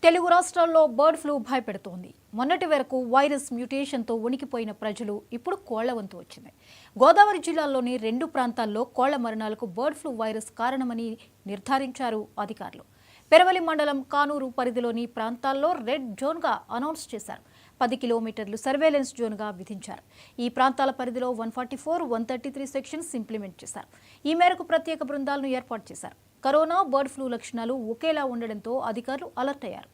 తెలుగు రాష్ట్రాల్లో bird flu భయపెడుతోంది. మొన్నటి వరకు వైరస్ మ్యూటేషన్తో ఉనికిపోయిన ప్రజలు ఇప్పుడు కోళ్ల వంతు వచ్చింది. గోదావరి జిల్లాలోని 2 ప్రాంతాల్లో కోళ్ల మరణాలకు బర్డ్ ఫ్లూ వైరస్ కారణమని నిర్ధారించారు అధికారులు. పెరవలి మండలం కానూరు పరిధిలోని ప్రాంతాల్లో రెడ్ జోన్గా అనౌన్స్ చేశారు. 10 కిలోమీటర్లు సర్వేలెన్స్ జోన్గా విధించారు. ఈ ప్రాంతాల పరిధిలో 144, 133 సెక్షన్స్ ఇంప్లిమెంట్ చేశారు. ఈ మేరకు ప్రత్యేక బృందాలను ఏర్పాటు చేశారు. కరోనా, బర్డ్ ఫ్లూ లక్షణాలు ఒకేలా ఉండడంతో అధికారులు అలర్ట్ అయ్యారు.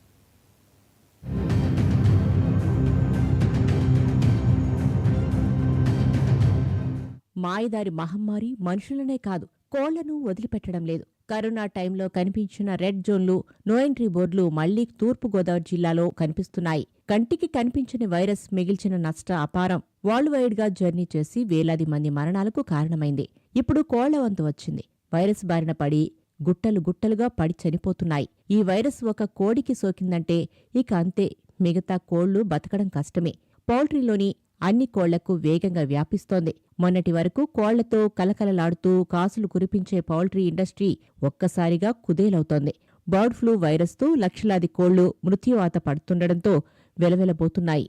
మాయదారి మహమ్మారి మనుషులనే కాదు, కోళ్లను వదిలిపెట్టడం లేదు. కరోనా టైంలో కనిపించిన రెడ్ జోన్లు, నో ఎంట్రీ బోర్డులు మళ్లీ తూర్పుగోదావరి జిల్లాలో కనిపిస్తున్నాయి. కంటికి కనిపించని వైరస్ మిగిల్చిన నష్ట అపారం వరల్డ్ వైడ్ గా జర్నీ చేసి వేలాది మంది మరణాలకు కారణమైంది. ఇప్పుడు కోళ్ల వంతు వచ్చింది. వైరస్ బారిన పడి గుట్టలు గుట్టలుగా పడి చనిపోతున్నాయి. ఈ వైరస్ ఒక కోడికి సోకిందంటే ఇక అంతే, మిగతా కోళ్లు బతకడం కష్టమే. పౌల్ట్రీలోని అన్ని కోళ్లకు వేగంగా వ్యాపిస్తోంది. మొన్నటి వరకు కోళ్లతో కలకలలాడుతూ కాసులు కురిపించే పౌల్ట్రీ ఇండస్ట్రీ ఒక్కసారిగా కుదేలవుతోంది. బర్డ్ ఫ్లూ వైరస్తో లక్షలాది కోళ్లు మృత్యువాత పడుతుండటంతో వెలవెలబోతున్నాయి.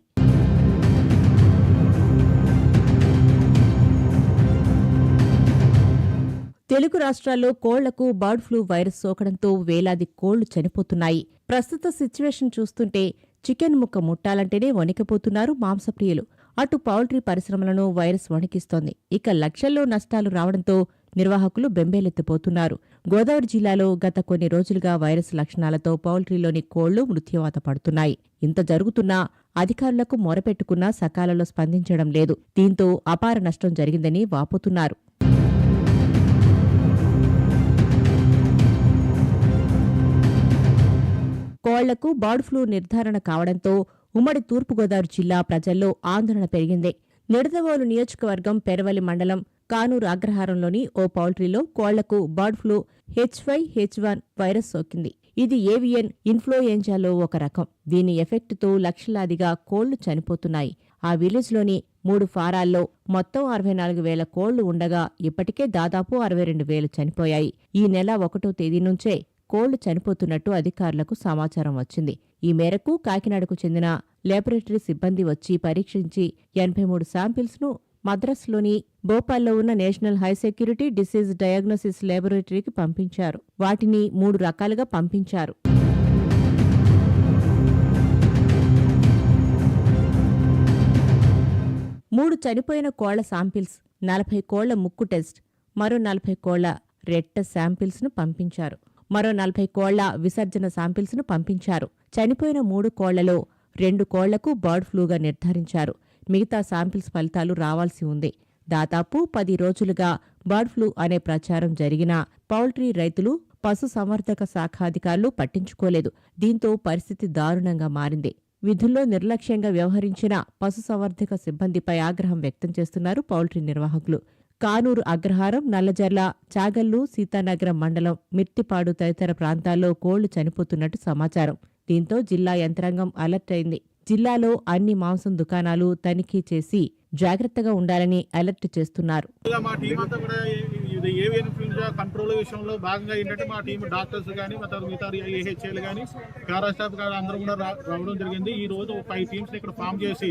తెలుగు రాష్ట్రాల్లో కోళ్లకు బర్డ్ ఫ్లూ వైరస్ సోకడంతో వేలాది కోళ్లు చనిపోతున్నాయి. ప్రస్తుత సిచ్యువేషన్ చూస్తుంటే చికెన్ ముక్క ముట్టాలంటేనే వణికిపోతున్నారు మాంసప్రియులు. అటు పౌల్ట్రీ పరిశ్రమలను వైరస్ వణికిస్తోంది. ఇక లక్షల్లో నష్టాలు రావడంతో నిర్వాహకులు బెంబేలెత్తిపోతున్నారు. గోదావరి జిల్లాలో గత కొన్ని రోజులుగా వైరస్ లక్షణాలతో పౌల్ట్రీలోని కోళ్లు మృత్యువాత పడుతున్నాయి. ఇంత జరుగుతున్నా అధికారులకు మొరపెట్టుకున్నా సకాలంలో స్పందించడం లేదు. దీంతో అపార నష్టం జరిగిందని వాపోతున్నారు. కోళ్లకు బర్డ్ ఫ్లూ నిర్ధారణ కావడంతో ఉమ్మడి తూర్పుగోదావరి జిల్లా ప్రజల్లో ఆందోళన పెరిగింది. నిడదవోలు నియోజకవర్గం పెరవలి మండలం కానూరు అగ్రహారంలోని ఓ పౌల్ట్రీలో కోళ్లకు బర్డ్ ఫ్లూ H5H1 వైరస్ సోకింది. ఇది ఏవియన్ ఇన్ఫ్లుయెంజాలో ఒక రకం. దీని ఎఫెక్టుతో లక్షలాదిగా కోళ్లు చనిపోతున్నాయి. ఆ విలేజ్లోని 3 ఫారాల్లో మొత్తం 64,000 కోళ్లు ఉండగా ఇప్పటికే దాదాపు 62,000 చనిపోయాయి. ఈ నెల 1వ తేదీ నుంచే కోళ్లు చనిపోతున్నట్టు అధికారులకు సమాచారం వచ్చింది. ఈ మేరకు కాకినాడకు చెందిన ల్యాబొరేటరీ సిబ్బంది వచ్చి పరీక్షించి 83 శాంపిల్స్ను మద్రాసులోని భోపాల్లో ఉన్న national high security disease diagnosis ల్యాబొరేటరీకి పంపించారు. వాటిని 3 రకాలుగా పంపించారు. మూడు చనిపోయిన కోళ్ల శాంపిల్స్, 40 కోళ్ల ముక్కు టెస్ట్, మరో 40 కోళ్ల రెట్ట శాంపిల్స్ను పంపించారు. మరో 40 కోళ్ల విసర్జన శాంపిల్స్ను పంపించారు. చనిపోయిన 3 కోళ్లలో 2 కోళ్లకు బర్డ్ ఫ్లూగా నిర్ధారించారు. మిగతా శాంపిల్స్ ఫలితాలు రావాల్సి ఉంది. దాదాపు 10 రోజులుగా బర్డ్ ఫ్లూ అనే ప్రచారం జరిగినా పౌల్ట్రీ రైతులు, పశుసంవర్ధక శాఖ అధికారులు పట్టించుకోలేదు. దీంతో పరిస్థితి దారుణంగా మారింది. విధుల్లో నిర్లక్ష్యంగా వ్యవహరించిన పశుసంవర్ధక సిబ్బందిపై ఆగ్రహం వ్యక్తం చేస్తున్నారు పౌల్ట్రీ నిర్వాహకులు. కానూరు అగ్రహారం, నల్లజర్ల, చాగల్లు, సీతానగరం మండలం, మిర్తిపాడు తదితర ప్రాంతాల్లో కోళ్లు చనిపోతున్నట్టు సమాచారం. దీంతో జిల్లా యంత్రాంగం అలర్ట్ అయింది. జిల్లాలో అన్ని మాంసం దుకాణాలు తనిఖీ చేసి జాగ్రత్తగా ఉండాలని అలర్ట్ చేస్తున్నారు. మా టీం అంతా కూడా ఏవియన్ ఇన్ఫ్లుయెంజా కంట్రోల్ విషయంలో భాగంగా ఏంటంటే మా టీం డాక్టర్స్ కానీ మిగతా ఏహెచ్ఏలు కానీ పారాస్టాఫ్ కానీ అందరూ కూడా రావడం జరిగింది. ఈ రోజు 5 టీమ్స్ ఇక్కడ ఫామ్ చేసి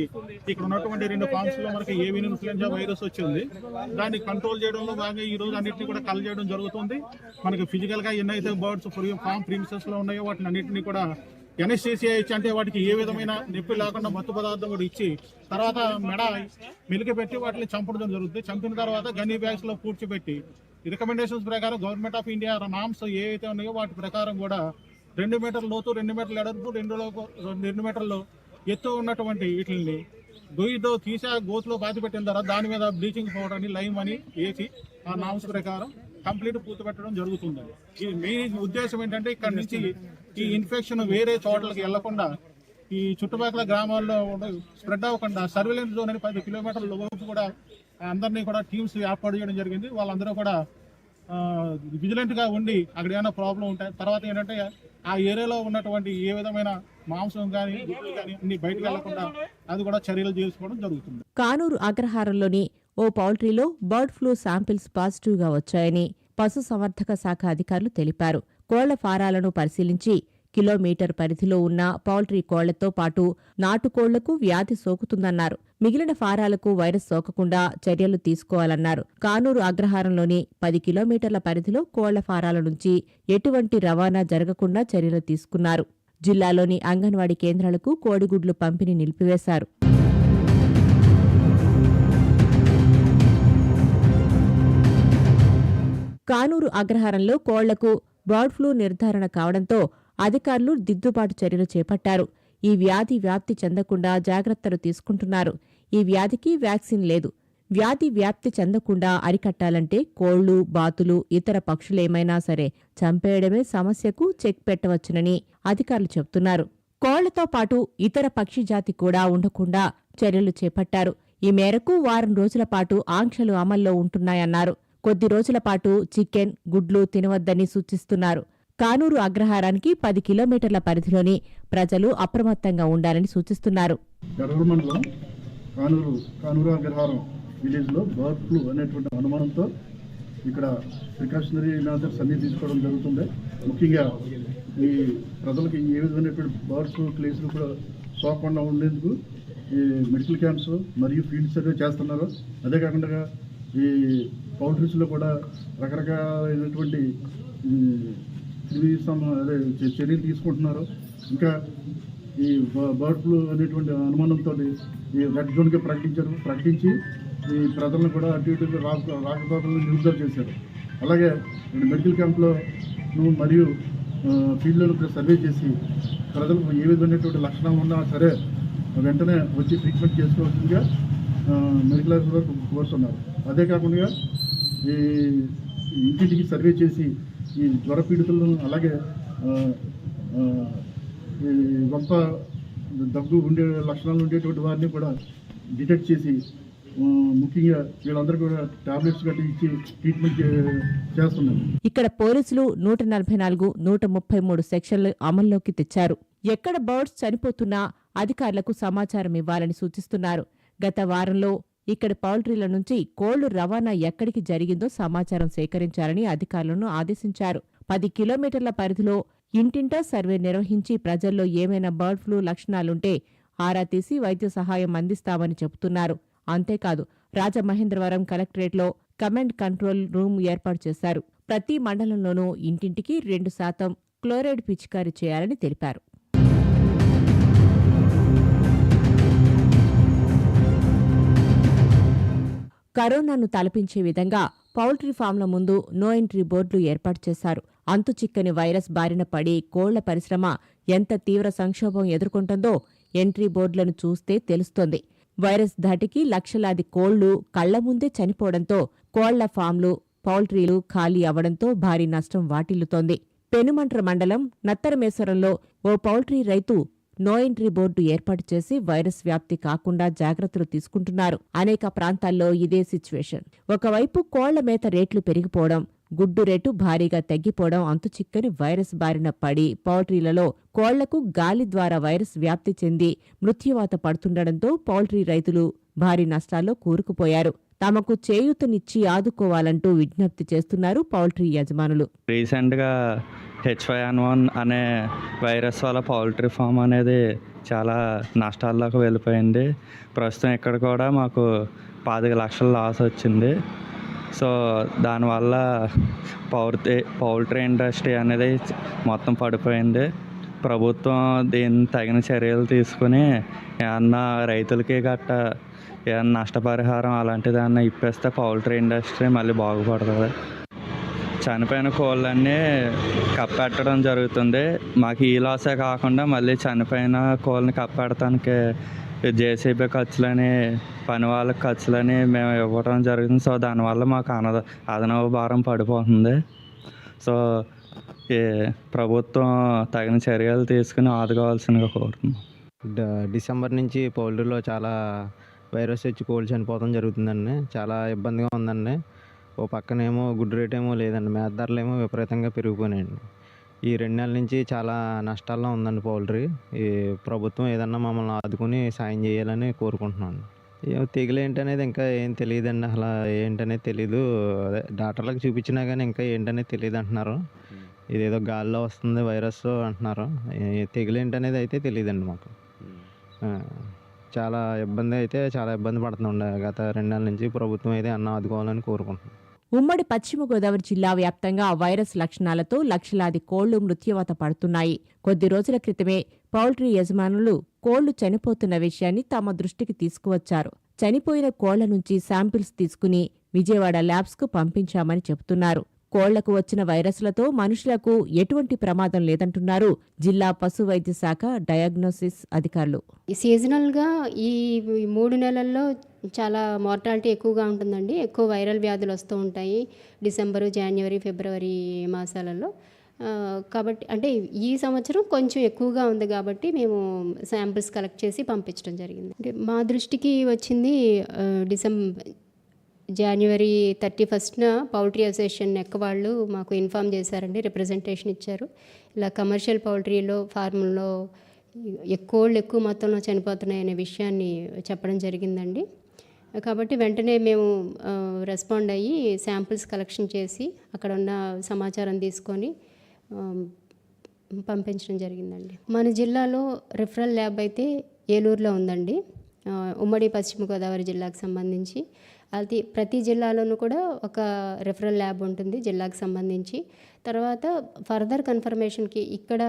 ఇక్కడ ఉన్నటువంటి 2 ఫార్మ్స్ లో మనకి ఏవియన్ ఇన్ఫ్లుయెంజా వైరస్ వచ్చింది. దాన్ని కంట్రోల్ చేయడంలో భాగంగా ఈ రోజు అన్నింటినీ కూడా కల్ చేయడం జరుగుతుంది. మనకి ఫిజికల్ గా ఎన్నైతే బర్డ్స్ ఫామ్ ప్రీమిసెస్ లో ఉన్నాయో వాటిని అన్నింటినీ కూడా ఎన్ఎస్సీసీఐ ఇచ్చి, అంటే వాటికి ఏ విధమైన నొప్పి లేకుండా మత్తు పదార్థం కూడా ఇచ్చి తర్వాత మెలికి పెట్టి వాటిని చంపడం జరుగుతుంది. చంపిన తర్వాత గన్నీ బ్యాగ్స్ లో పూడ్చిపెట్టి రికమెండేషన్స్ ప్రకారం గవర్నమెంట్ ఆఫ్ ఇండియా నామ్స్ ఏవైతే ఉన్నాయో వాటి ప్రకారం కూడా 2 మీటర్ల లోతు, 2 మీటర్ల ఎడల్పు, 2 మీటర్లు ఎత్తు ఉన్నటువంటి వీటిని గొయ్యితో తీసి ఆ గోతులో బాతి పెట్టిన తర్వాత దాని మీద బ్లీచింగ్ పౌడర్ అని, లైమ్ అని వేసి ఆ నామ్స్ ప్రకారం కంప్లీట్ పూర్తి పెట్టడం జరుగుతుంది. ఈ మెయిన్ ఉద్దేశం ఏంటంటే ఇక్కడ నుంచి ఈ ఇన్ఫెక్షన్ వేరే చోట్లకి వెళ్లకుండా, ఈ చుట్టుపక్కల గ్రామాల్లో స్ప్రెడ్ అవ్వకుండా సర్వేలెన్స్ జోన్ అని 10 కిలోమీటర్ల లోపు కూడా అందరినీ కూడా టీమ్స్ ఏర్పాటు చేయడం జరిగింది. వాళ్ళందరూ కూడా విజిలెంట్ గా ఉండి అక్కడ ఏమైనా ప్రాబ్లం ఉంటాయి. తర్వాత ఏంటంటే ఆ ఏరియాలో ఉన్నటువంటి ఏ విధమైన మాంసం కానీ గుడ్లు కానీ అన్ని బయటకు వెళ్లకుండా అది కూడా చర్యలు తీసుకోవడం జరుగుతుంది. కానూరు అగ్రహారంలోని ఓ పౌల్ట్రీలో బర్డ్ ఫ్లూ శాంపిల్స్ పాజిటివ్గా వచ్చాయని పశుసంవర్ధక శాఖ అధికారులు తెలిపారు. కోళ్ల ఫారాలను పరిశీలించి కిలోమీటర్ పరిధిలో ఉన్న పౌల్ట్రీ కోళ్లతో పాటు నాటుకోళ్లకు వ్యాధి సోకుతుందన్నారు. మిగిలిన ఫారాలకు వైరస్ సోకకుండా చర్యలు తీసుకోవాలన్నారు. కానూరు అగ్రహారంలోని 10 కిలోమీటర్ల పరిధిలో కోళ్ల ఫారాల నుంచి ఎటువంటి రవాణా జరగకుండా చర్యలు తీసుకున్నారు. జిల్లాలోని అంగన్వాడీ కేంద్రాలకు కోడిగుడ్లు పంపిణీ నిలిపివేశారు. కానూరు అగ్రహారంలో కోళ్లకు బర్డ్ ఫ్లూ నిర్ధారణ కావడంతో అధికారులు దిద్దుబాటు చర్యలు చేపట్టారు. ఈ వ్యాధి వ్యాప్తి చెందకుండా జాగ్రత్తలు తీసుకుంటున్నారు. ఈ వ్యాధికి వ్యాక్సిన్ లేదు. వ్యాధి వ్యాప్తి చెందకుండా అరికట్టాలంటే కోళ్లు, బాతులు, ఇతర పక్షులేమైనా సరే చంపేయడమే సమస్యకు చెక్ పెట్టవచ్చునని అధికారులు చెబుతున్నారు. కోళ్లతో పాటు ఇతర పక్షి జాతి కూడా ఉండకుండా చర్యలు చేపట్టారు. ఈ మేరకు వారం రోజుల పాటు ఆంక్షలు అమల్లో ఉంటున్నాయన్నారు. కొద్ది రోజుల పాటు చికెన్, గుడ్లు తినవద్దని సూచిస్తున్నారు. కానూరు అగ్రహారానికి 10 కిలోమీటర్ల పరిధిలోని ప్రజలు అప్రమత్తంగా ఉండాలని సూచిస్తున్నారు. కానూరు అగ్రహారం విలేజ్ లో బర్డ్ ఫ్లూ అనేటువంటి అనుమానంతో ఇక్కడ ప్రికాషనరీ మెజర్స్ అన్ని తీసుకోవడం జరుగుతుంది. ముఖ్యంగా ఈ ప్రజలకు ఏ విధమైనటువంటి బర్డ్ ఫ్లూ కేసులు కూడా సోకకుండా ఉండేందుకు ఈ మెడికల్ క్యాంప్స్ మరియు ఫీల్డ్ సర్వే చేస్తున్నారు. అదే కాకుండా ఈ పౌల్ట్రీస్లో కూడా రకరకాలైనటువంటి చర్యలు తీసుకుంటున్నారు. ఇంకా ఈ బర్డ్ ఫ్లూ అనేటువంటి అనుమానంతో ఈ రెడ్ జోన్గా ప్రకటించి ఈ ప్రజలను కూడా అటు ఇటు రాకపోకలను నిలుపుదల చేశారు. అలాగే మెడికల్ క్యాంప్లో మరియు ఫీల్డ్లో కూడా సర్వే చేసి ప్రజలకు ఏ విధమైనటువంటి లక్షణాలు ఉన్నా సరే వెంటనే వచ్చి ట్రీట్మెంట్ చేసుకోవాల్సిందిగా మెడికల్ ఆఫీసర్ కోరుతున్నారు. అదే కాకుండా ఈ ఇంటింటికి సర్వే చేసి ఈ జ్వర పీడితులను అలాగే ఈ గొప్ప దగ్గు ఉండే లక్షణాలు ఉండేటువంటి వారిని కూడా డిటెక్ట్ చేసి ముఖ్యంగా వీళ్ళందరూ కూడా టాబ్లెట్స్ గట్టి ఇచ్చి ట్రీట్మెంట్ చేస్తున్నారు. ఇక్కడ పోలీసులు 144, 133 సెక్షన్లు అమల్లోకి తెచ్చారు. ఎక్కడ బర్డ్స్ చనిపోతున్నా అధికారులకు సమాచారం ఇవ్వాలని సూచిస్తున్నారు. గత వారంలో ఇక్కడ పౌల్ట్రీల నుంచి కోళ్లు రవాణా ఎక్కడికి జరిగిందో సమాచారం సేకరించాలని అధికారులను ఆదేశించారు. 10 కిలోమీటర్ల పరిధిలో ఇంటింటా సర్వే నిర్వహించి ప్రజల్లో ఏమైనా బర్డ్ ఫ్లూ లక్షణాలుంటే ఆరా తీసి వైద్య సహాయం అందిస్తామని చెబుతున్నారు. అంతేకాదు, రాజమహేంద్రవరం కలెక్టరేట్లో కమాండ్ కంట్రోల్ రూమ్ ఏర్పాటు చేశారు. ప్రతి మండలంలోనూ ఇంటింటికి 2% క్లోరైడ్ పిచికారీ చేయాలని తెలిపారు. కరోనాను తలపించే విధంగా పౌల్ట్రీ ఫామ్ల ముందు నో ఎంట్రీ బోర్డులు ఏర్పాటు చేశారు. అంతుచిక్కని వైరస్ బారిన పడి కోళ్ల పరిశ్రమ ఎంత తీవ్ర సంక్షోభం ఎదుర్కొంటుందో ఎంట్రీ బోర్డులను చూస్తే తెలుస్తోంది. వైరస్ ధాటికి లక్షలాది కోళ్లు కళ్ల ముందే చనిపోవడంతో కోళ్ల ఫామ్లు, పౌల్ట్రీలు ఖాళీ అవడంతో భారీ నష్టం వాటిల్లుతోంది. పెనుమంట్ర మండలం నత్తరమేశ్వరంలో ఓ పౌల్ట్రీ రైతు నో ఎంట్రీ బోర్డు ఏర్పాటు చేసి వైరస్ వ్యాప్తి కాకుండా జాగ్రత్తలు తీసుకుంటున్నారు. అనేక ప్రాంతాల్లో ఇదే సిచ్యువేషన్. ఒకవైపు కోళ్ల మేత రేట్లు పెరిగిపోవడం, గుడ్డు రేటు భారీగా తగ్గిపోవడం అంతుచిక్కని వైరస్ బారిన పడి పౌల్ట్రీలలో కోళ్లకు గాలి ద్వారా వైరస్ వ్యాప్తి చెంది మృత్యువాత పడుతుండటంతో పౌల్ట్రీ రైతులు భారీ నష్టాల్లో కూరుకుపోయారు. తమకు చేయూతనిచ్చి ఆదుకోవాలంటూ విజ్ఞప్తి చేస్తున్నారు పౌల్ట్రీ యజమానులు. రీసెంట్గా H5N1 అనే వైరస్ వల్ల పౌల్ట్రీ ఫామ్ అనేది చాలా నష్టాల్లోకి వెళ్ళిపోయింది. ప్రస్తుతం ఇక్కడ కూడా మాకు 25 లక్షల లాస్ వచ్చింది. సో దానివల్ల పౌల్ట్రీ ఇండస్ట్రీ అనేది మొత్తం పడిపోయింది. ప్రభుత్వం దీన్ని తగిన చర్యలు తీసుకుని ఏమన్నా రైతులకి గట్ట ఏమన్నా నష్టపరిహారం అలాంటిది ఏమన్నా ఇప్పేస్తే పౌల్ట్రీ ఇండస్ట్రీ మళ్ళీ బాగుపడుతుంది. చనిపోయిన కోళ్ళన్నీ కప్పెట్టడం జరుగుతుంది. మాకు ఈ లాసే కాకుండా మళ్ళీ చనిపోయిన కోళ్ళని కప్పెడటానికి జేసీబీ ఖర్చులని, పని వాళ్ళకి ఖర్చులని మేము ఇవ్వడం జరుగుతుంది. సో దానివల్ల మాకు అదనపు భారం పడిపోతుంది. సో ఈ ప్రభుత్వం తగిన చర్యలు తీసుకుని ఆదుకోవాల్సిందిగా కోరుతున్నాం. డిసెంబర్ నుంచి పౌల్ట్రీలో చాలా వైరస్ వచ్చి కోళ్ళు చనిపోవడం జరుగుతుందండి. చాలా ఇబ్బందిగా ఉందండి. ఓ పక్కనేమో గుడ్డు రేట్ ఏమో లేదండి, మేత ధరలు ఏమో విపరీతంగా పెరిగిపోయినాయండి. ఈ 2 నెలల నుంచి చాలా నష్టాల్లో ఉందండి పౌల్ట్రీ. ఈ ప్రభుత్వం ఏదన్నా మమ్మల్ని ఆదుకుని సాయం చేయాలని కోరుకుంటున్నాను. తెగులు ఏంటనేది ఇంకా ఏం తెలియదండి. అసలు ఏంటనేది తెలీదు. అదే డాక్టర్లకు చూపించినా కానీ ఇంకా ఏంటనేది తెలియదు అంటున్నారు. ఇదేదో గాల్లో వస్తుంది వైరస్ అంటున్నారు. తెగులేంటనేది అయితే తెలియదండి మాకు. చాలా ఇబ్బంది పడుతుండే గత 2 నెలల నుంచి. ప్రభుత్వం అయితే అన్నం ఆదుకోవాలని కోరుకుంటున్నాం. ఉమ్మడి పశ్చిమ గోదావరి జిల్లా వ్యాప్తంగా వైరస్ లక్షణాలతో లక్షలాది కోళ్లు మృత్యువాత పడుతున్నాయి. కొద్ది రోజుల క్రితమే పౌల్ట్రీ యజమానులు కోళ్లు చనిపోతున్న విషయాన్ని తమ దృష్టికి తీసుకువచ్చారు. చనిపోయిన కోళ్ల నుంచి శాంపిల్స్ తీసుకుని విజయవాడ ల్యాబ్స్కు పంపించామని చెబుతున్నారు. కోళ్లకు వచ్చిన వైరస్లతో మనుషులకు ఎటువంటి ప్రమాదం లేదంటున్నారు జిల్లా పశు వైద్య శాఖ డయాగ్నోసిస్ అధికారులు. సీజనల్గా ఈ 3 నెలల్లో చాలా మార్టాలిటీ ఎక్కువగా ఉంటుందండి. ఎక్కువ వైరల్ వ్యాధులు వస్తూ ఉంటాయి డిసెంబరు, జనవరి, ఫిబ్రవరి మాసాలలో. కాబట్టి అంటే ఈ సంవత్సరం కొంచెం ఎక్కువగా ఉంది కాబట్టి మేము శాంపిల్స్ కలెక్ట్ చేసి పంపించడం జరిగింది. అంటే మా దృష్టికి వచ్చింది జనవరి 31న పౌల్ట్రీ అసోసియేషన్ నెక్క వాళ్ళు మాకు ఇన్ఫామ్ చేశారండి, రిప్రజెంటేషన్ ఇచ్చారు. ఇలా కమర్షియల్ పౌల్ట్రీలో ఫార్ముల్లో కోళ్ళు ఎక్కువ మొత్తంలో చనిపోతున్నాయి అనే విషయాన్ని చెప్పడం జరిగిందండి. కాబట్టి వెంటనే మేము రెస్పాండ్ అయ్యి శాంపిల్స్ కలెక్షన్ చేసి అక్కడ ఉన్న సమాచారం తీసుకొని పంపించడం జరిగిందండి. మన జిల్లాలో రిఫరల్ ల్యాబ్ అయితే ఏలూరులో ఉందండి, ఉమ్మడి పశ్చిమ గోదావరి జిల్లాకు సంబంధించి. అది ప్రతి జిల్లాలోనూ కూడా ఒక రిఫరల్ ల్యాబ్ ఉంటుంది జిల్లాకు సంబంధించి. తర్వాత ఫర్దర్ కన్ఫర్మేషన్కి ఇక్కడ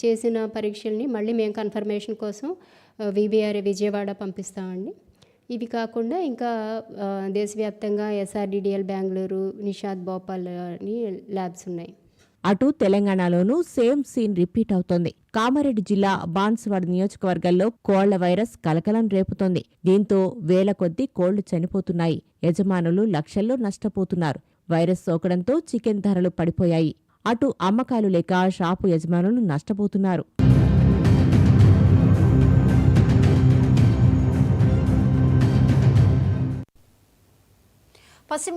చేసిన పరీక్షల్ని మళ్ళీ మేము కన్ఫర్మేషన్ కోసం విబిఆర్ విజయవాడ పంపిస్తామండి. ఇవి కాకుండా ఇంకా దేశవ్యాప్తంగా ఎస్ఆర్డిడిఎల్ బెంగళూరు, నిషాద్ భోపాల్ అని ల్యాబ్స్ ఉన్నాయి. అటు తెలంగాణలోనూ సేమ్ సీన్ రిపీట్ అవుతోంది. కామారెడ్డి జిల్లా బాన్సువాడ నియోజకవర్గంలో కోళ్ల వైరస్ కలకలం రేపుతోంది. దీంతో వేల కొద్దీ కోళ్లు చనిపోతున్నాయి. యజమానులు లక్షల్లో నష్టపోతున్నారు. వైరస్ సోకడంతో చికెన్ ధరలు పడిపోయాయి. అటు అమ్మకాలు లేక షాపు యజమానులు నష్టపోతున్నారు. పశ్చిమ